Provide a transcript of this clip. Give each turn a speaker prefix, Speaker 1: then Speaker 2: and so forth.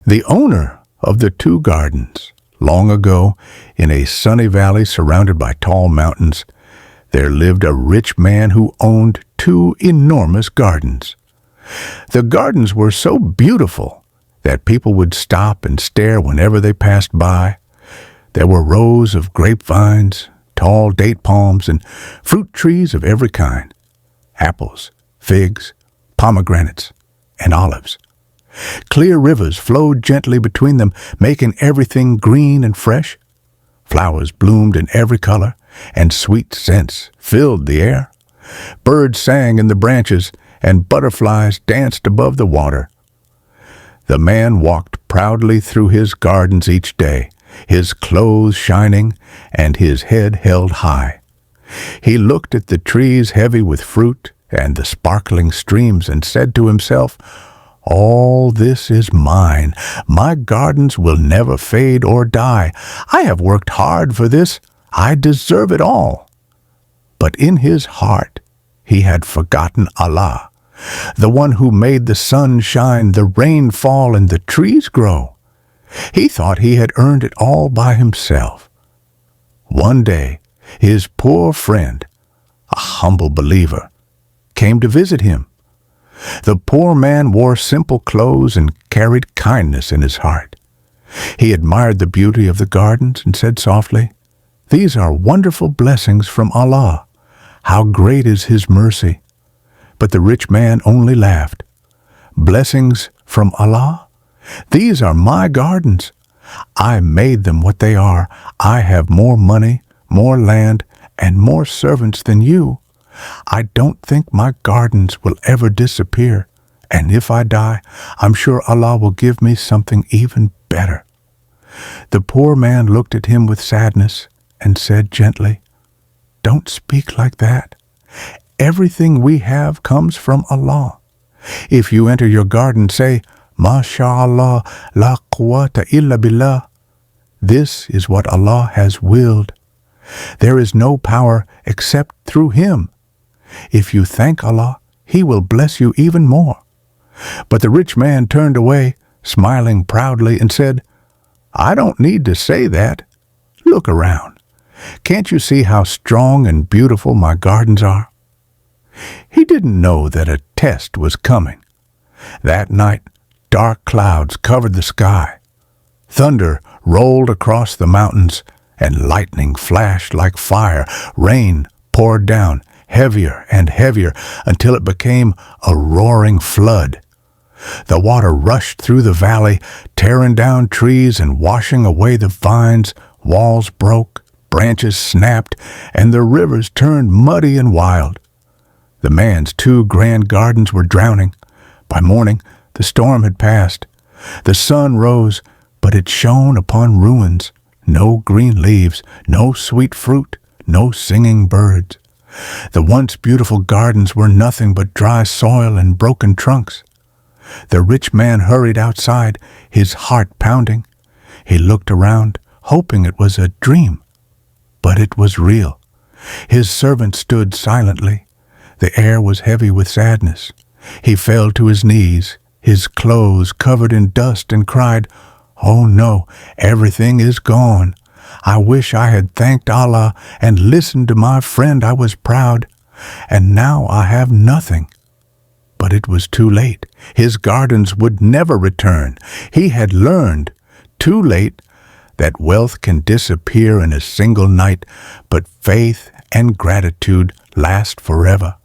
Speaker 1: The owner of the two gardens, long ago, in a sunny valley surrounded by tall mountains, there lived a rich man who owned two enormous gardens. The gardens were so beautiful that people would stop and stare whenever they passed by. There were rows of grapevines, tall date palms, and fruit trees of every kind: apples, figs, pomegranates, and olives. Clear rivers flowed gently between them, making everything green and fresh. Flowers bloomed in every color, and sweet scents filled the air. Birds sang in the branches, and butterflies danced above the water. The man walked proudly through his gardens each day, his clothes shining and his head held high. He looked at the trees heavy with fruit and the sparkling streams and said to himself, "All this is mine. My gardens will never fade or die. I have worked hard for this. I deserve it all." But in his heart, he had forgotten Allah, the one who made the sun shine, the rain fall, and the trees grow. He thought he had earned it all by himself. One day, his poor friend, a humble believer, came to visit him. The poor man wore simple clothes and carried kindness in his heart. He admired the beauty of the gardens and said softly, "These are wonderful blessings from Allah. How great is His mercy." But the rich man only laughed. "Blessings from Allah? These are my gardens. I made them what they are. I have more money, more land, and more servants than you. I don't think my gardens will ever disappear, and if I die, I'm sure Allah will give me something even better." The poor man looked at him with sadness and said gently, "Don't speak like that. Everything we have comes from Allah. If you enter your garden, say, MashaAllah, la quwwata illa billah. This is what Allah has willed. There is no power except through Him. If you thank Allah, He will bless you even more." But the rich man turned away, smiling proudly, and said, "I don't need to say that. Look around. Can't you see how strong and beautiful my gardens are?" He didn't know that a test was coming. That night, dark clouds covered the sky. Thunder rolled across the mountains, and lightning flashed like fire. Rain poured down, heavier and heavier, until it became a roaring flood. The water rushed through the valley, tearing down trees and washing away the vines. Walls broke, branches snapped, and the rivers turned muddy and wild. The man's two grand gardens were drowning. By morning, the storm had passed. The sun rose, but it shone upon ruins. No green leaves, no sweet fruit, no singing birds. The once beautiful gardens were nothing but dry soil and broken trunks. The rich man hurried outside, his heart pounding. He looked around, hoping it was a dream. But it was real. His servant stood silently. The air was heavy with sadness. He fell to his knees, his clothes covered in dust, and cried, "Oh no, everything is gone. I wish I had thanked Allah and listened to my friend. I was proud, and now I have nothing." But it was too late. His gardens would never return. He had learned, too late, that wealth can disappear in a single night, but faith and gratitude last forever.